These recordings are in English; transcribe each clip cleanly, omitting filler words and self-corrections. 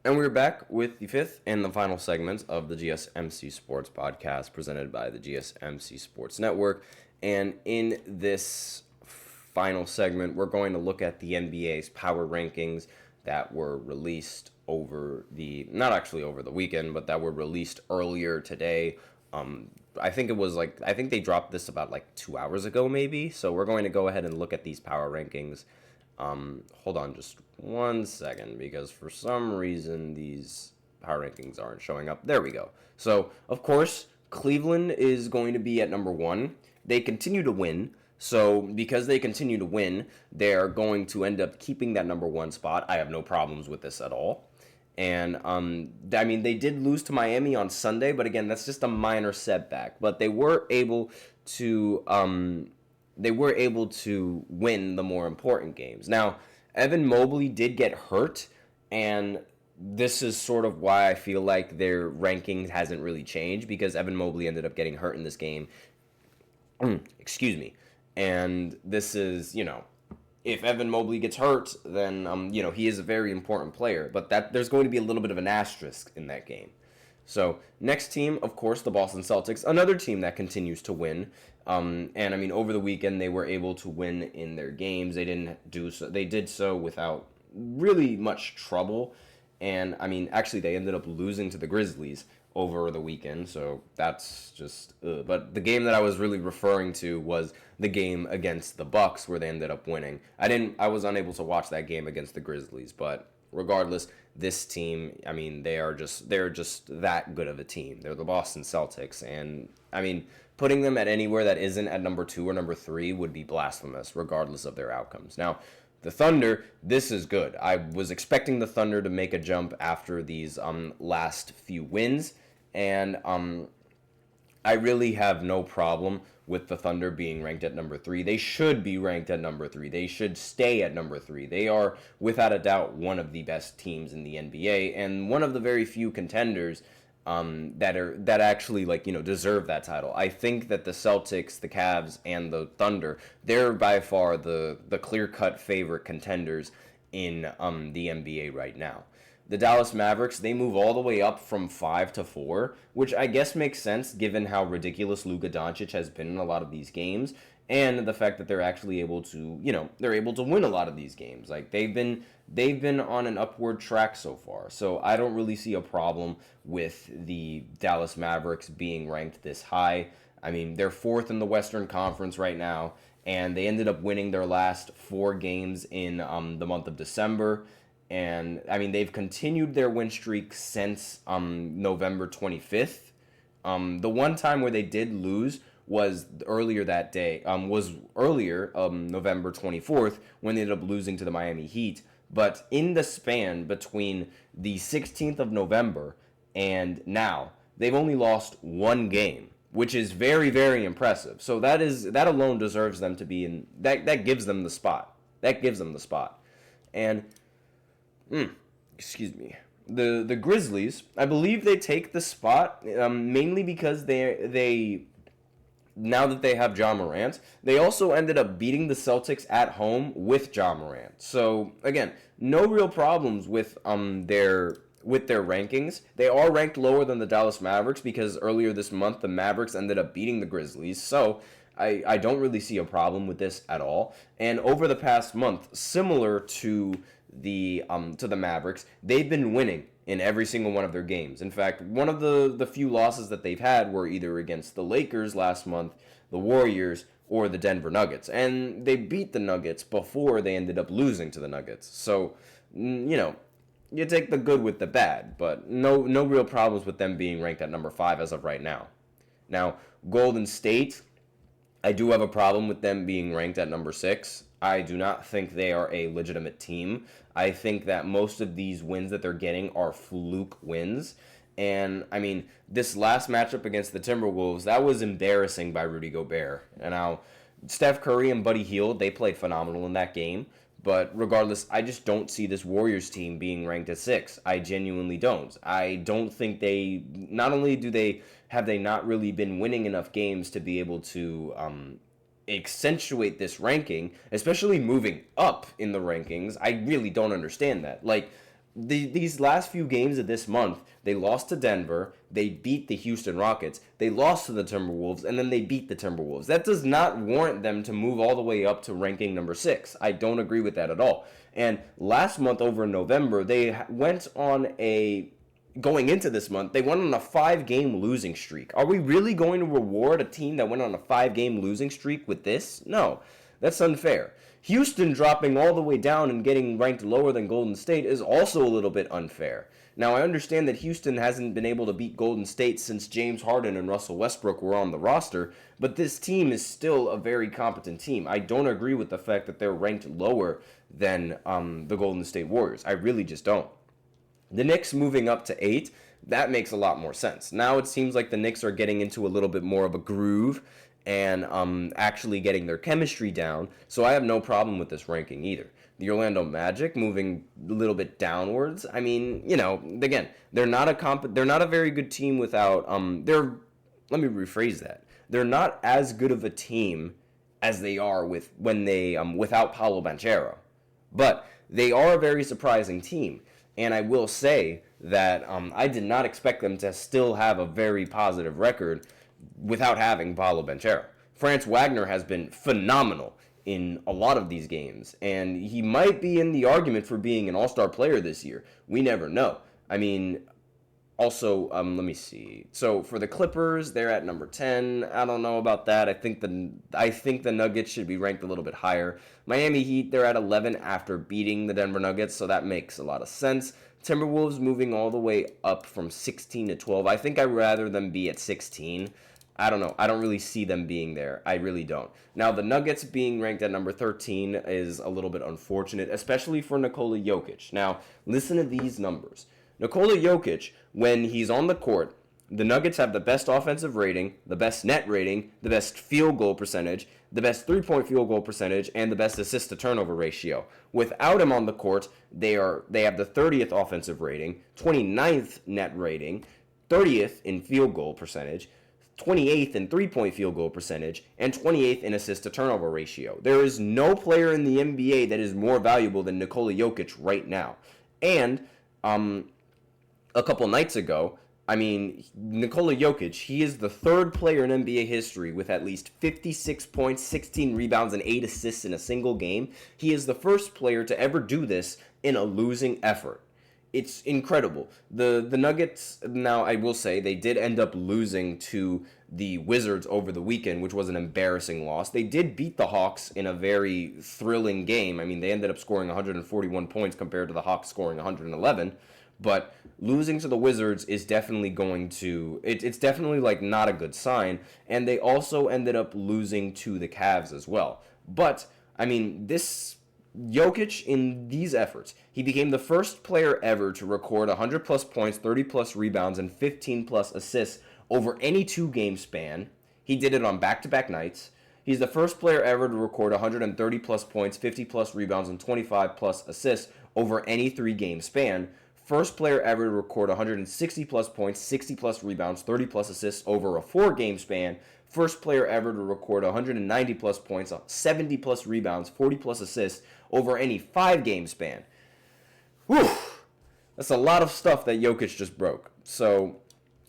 And we're back with the fifth and the final segment of the GSMC Sports Podcast presented by the GSMC Sports Network. And in this final segment, we're going to look at the NBA's power rankings that were released not actually over the weekend, but that were released earlier today. I think they dropped this about like 2 hours ago, maybe. So we're going to go ahead and look at these power rankings. Hold on just 1 second, because for some reason these power rankings aren't showing up. There we go. So, of course, Cleveland is going to be at number 1. They continue to win. So, because they continue to win, they're going to end up keeping that number 1 spot. I have no problems with this at all. And, they did lose to Miami on Sunday, but again, that's just a minor setback. But they were able to win the more important games. Now, Evan Mobley did get hurt, and this is sort of why I feel like their ranking hasn't really changed, because Evan Mobley ended up getting hurt in this game. Excuse me. And this is, if Evan Mobley gets hurt, then, he is a very important player. But there's going to be a little bit of an asterisk in that game. So, next team, of course, the Boston Celtics, another team that continues to win. Over the weekend, they were able to win in their games. They did so without really much trouble. And, actually, they ended up losing to the Grizzlies over the weekend. So, that's just... But the game that I was really referring to was the game against the Bucks, where they ended up winning. I was unable to watch that game against the Grizzlies, but... Regardless, this team, they're just that good of a team. They're the Boston Celtics, and putting them at anywhere that isn't at number 2 or number 3 would be blasphemous, regardless of their outcomes. Now, the Thunder, this is good. I was expecting the Thunder to make a jump after these last few wins, and I really have no problem with the Thunder being ranked at number 3. They should be ranked at number 3. They should stay at number 3. They are, without a doubt, one of the best teams in the NBA, and one of the very few contenders that actually deserve that title. I think that the Celtics, the Cavs, and the Thunder, they're by far the clear-cut favorite contenders in the NBA right now. The Dallas Mavericks, they move all the way up from 5 to 4, which I guess makes sense given how ridiculous Luka Doncic has been in a lot of these games, and the fact that they're actually able to, they're able to win a lot of these games. Like, they've been on an upward track so far. So I don't really see a problem with the Dallas Mavericks being ranked this high. They're 4th in the Western Conference right now, and they ended up winning their last 4 games in the month of December. And, they've continued their win streak since November 25th. The one time where they did lose was earlier that day, November 24th, when they ended up losing to the Miami Heat. But in the span between the 16th of November and now, they've only lost 1 game, which is very, very impressive. So that alone deserves them to be in, that gives them the spot. And... excuse me. The Grizzlies, I believe they take the spot mainly because they now that they have Ja Morant, they also ended up beating the Celtics at home with Ja Morant. So again, no real problems with their rankings. They are ranked lower than the Dallas Mavericks because earlier this month the Mavericks ended up beating the Grizzlies. So I don't really see a problem with this at all. And over the past month, similar to the Mavericks, they've been winning in every single one of their games. In fact, one of the few losses that they've had were either against the Lakers last month, the Warriors, or the Denver Nuggets. And they beat the Nuggets before they ended up losing to the Nuggets. So, you take the good with the bad, but no real problems with them being ranked at number 5 as of right now. Now, Golden State, I do have a problem with them being ranked at number 6. I do not think they are a legitimate team. I think that most of these wins that they're getting are fluke wins. And, this last matchup against the Timberwolves, that was embarrassing by Rudy Gobert. And now, Steph Curry and Buddy Hield, they played phenomenal in that game. But regardless, I just don't see this Warriors team being ranked at 6. I genuinely don't. I don't think not only have they not really been winning enough games to be able to accentuate this ranking, especially moving up in the rankings. I really don't understand that. Like, these last few games of this month, they lost to Denver, they beat the Houston Rockets, they lost to the Timberwolves, and then they beat the Timberwolves. That does not warrant them to move all the way up to ranking number 6. I don't agree with that at all. And last month over in November, they went on a going into this month, they went on a 5-game losing streak. Are we really going to reward a team that went on a 5-game losing streak with this? No, that's unfair. Houston dropping all the way down and getting ranked lower than Golden State is also a little bit unfair. Now, I understand that Houston hasn't been able to beat Golden State since James Harden and Russell Westbrook were on the roster, but this team is still a very competent team. I don't agree with the fact that they're ranked lower than the Golden State Warriors. I really just don't. The Knicks moving up to 8, that makes a lot more sense. Now it seems like the Knicks are getting into a little bit more of a groove and actually getting their chemistry down, so I have no problem with this ranking either. The Orlando Magic moving a little bit downwards. I mean, you know, again, they're not a very good team without let me rephrase that. They're not as good of a team as they are without Paolo Banchero. But they are a very surprising team. And I will say that I did not expect them to still have a very positive record without having Paolo Banchero. Franz Wagner has been phenomenal in a lot of these games, and he might be in the argument for being an all-star player this year. We never know. I mean, also, let me see. So for the Clippers, they're at number 10. I don't know about that. I think the Nuggets should be ranked a little bit higher. Miami Heat, they're at 11 after beating the Denver Nuggets, so that makes a lot of sense. Timberwolves moving all the way up from 16 to 12. I think I'd rather them be at 16. I don't know. I don't really see them being there. I really don't. Now, the Nuggets being ranked at number 13 is a little bit unfortunate, especially for Nikola Jokic. Now, listen to these numbers. Nikola Jokic, when he's on the court, the Nuggets have the best offensive rating, the best net rating, the best field goal percentage, the best three-point field goal percentage, and the best assist-to-turnover ratio. Without him on the court, they have the 30th offensive rating, 29th net rating, 30th in field goal percentage, 28th in three-point field goal percentage, and 28th in assist-to-turnover ratio. There is no player in the NBA that is more valuable than Nikola Jokic right now. And a couple nights ago, I mean, Nikola Jokic, he is the third player in NBA history with at least 56 points, 16 rebounds, and 8 assists in a single game. He is the first player to ever do this in a losing effort. It's incredible. The Nuggets, now I will say, they did end up losing to the Wizards over the weekend, which was an embarrassing loss. They did beat the Hawks in a very thrilling game. I mean, they ended up scoring 141 points compared to the Hawks scoring 111. But losing to the Wizards is definitely it's definitely like not a good sign. And they also ended up losing to the Cavs as well. But, I mean, this Jokic, in these efforts, he became the first player ever to record 100-plus points, 30-plus rebounds, and 15-plus assists over any 2-game span. He did it on back-to-back nights. He's the first player ever to record 130-plus points, 50-plus rebounds, and 25-plus assists over any 3-game span. First player ever to record 160-plus points, 60-plus rebounds, 30-plus assists over a 4-game span. First player ever to record 190-plus points, 70-plus rebounds, 40-plus assists over any 5-game span. Whew! That's a lot of stuff that Jokic just broke. So,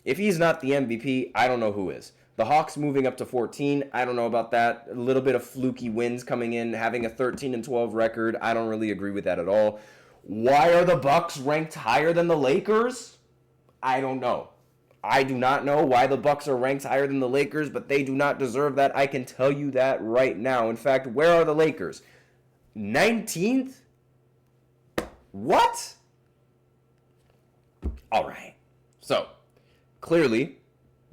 if he's not the MVP, I don't know who is. The Hawks moving up to 14, I don't know about that. A little bit of fluky wins coming in, having a 13-12 record. I don't really agree with that at all. Why are the Bucks ranked higher than the Lakers? I don't know. I do not know why the Bucks are ranked higher than the Lakers, but they do not deserve that. I can tell you that right now. In fact, where are the Lakers? 19th? What? All right. So, clearly,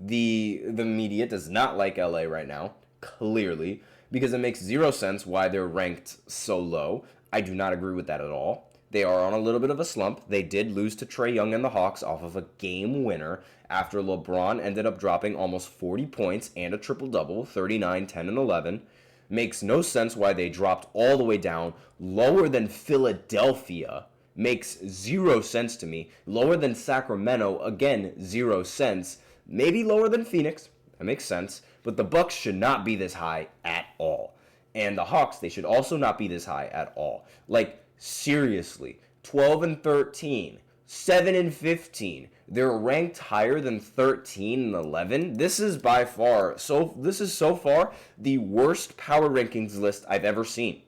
the media does not like LA right now. Clearly. Because it makes zero sense why they're ranked so low. I do not agree with that at all. They are on a little bit of a slump. They did lose to Trae Young and the Hawks off of a game winner after LeBron ended up dropping almost 40 points and a triple-double, 39, 10, and 11. Makes no sense why they dropped all the way down, lower than Philadelphia. Makes zero sense to me. Lower than Sacramento, again, 0 cents. Maybe lower than Phoenix. That makes sense. But the Bucks should not be this high at all. And the Hawks, they should also not be this high at all. Like, seriously, 12 and 13, 7 and 15. They're ranked higher than 13 and 11. This is so far the worst power rankings list I've ever seen.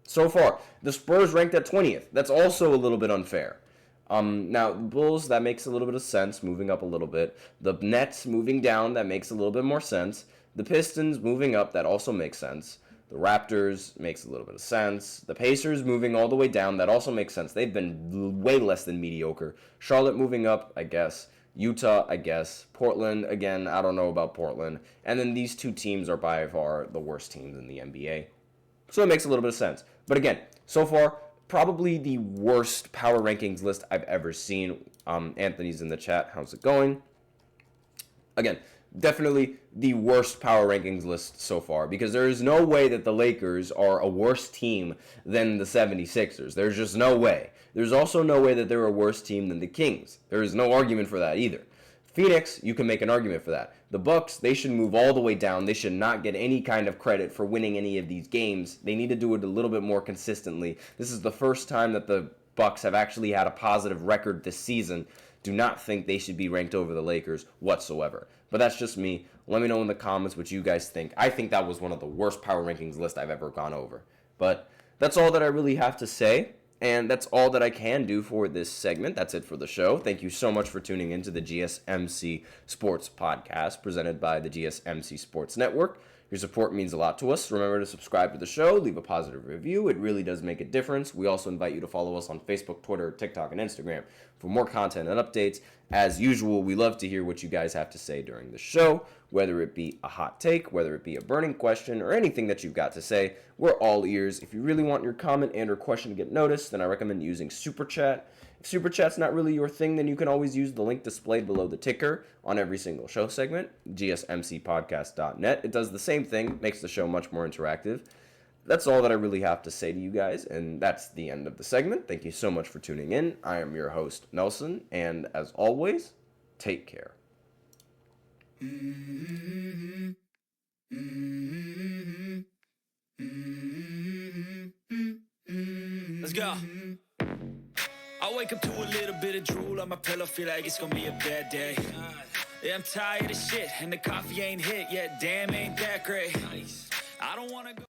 So far, the Spurs ranked at 20th. That's also a little bit unfair. Now, the Bulls, that makes a little bit of sense, moving up a little bit. The Nets moving down, that makes a little bit more sense. The Pistons moving up, that also makes sense. The Raptors makes a little bit of sense. The Pacers moving all the way down, that also makes sense. They've been way less than mediocre. Charlotte moving up, I guess. Utah, I guess. Portland, again, I don't know about Portland. And then these two teams are by far the worst teams in the NBA. So it makes a little bit of sense. But again, so far, probably the worst power rankings list I've ever seen. Anthony's in the chat. How's it going? Again, definitely the worst power rankings list so far, because there is no way that the Lakers are a worse team than the 76ers. There's just no way. There's also no way that they're a worse team than the Kings. There is no argument for that either. Phoenix, you can make an argument for that. The Bucks, they should move all the way down. They should not get any kind of credit for winning any of these games. They need to do it a little bit more consistently. This is the first time that the Bucks have actually had a positive record this season. Do not think they should be ranked over the Lakers whatsoever. But that's just me. Let me know in the comments what you guys think. I think that was one of the worst power rankings list I've ever gone over. But that's all that I really have to say. And that's all that I can do for this segment. That's it for the show. Thank you so much for tuning into the GSMC Sports Podcast presented by the GSMC Sports Network. Your support means a lot to us. Remember to subscribe to the show, leave a positive review. It really does make a difference. We also invite you to follow us on Facebook, Twitter, TikTok, and Instagram for more content and updates. As usual, we love to hear what you guys have to say during the show, whether it be a hot take, whether it be a burning question, or anything that you've got to say. We're all ears. If you really want your comment and or question to get noticed, then I recommend using Super Chat. If Super Chat's not really your thing, then you can always use the link displayed below the ticker on every single show segment, gsmcpodcast.net. It does the same thing, makes the show much more interactive. That's all that I really have to say to you guys, and that's the end of the segment. Thank you so much for tuning in. I am your host, Nelson, and as always, take care. Let's go. I wake up to a little bit of drool on my pillow, feel like it's gonna be a bad day. Yeah, I'm tired of shit, and the coffee ain't hit yet, damn, ain't that great. I don't wanna go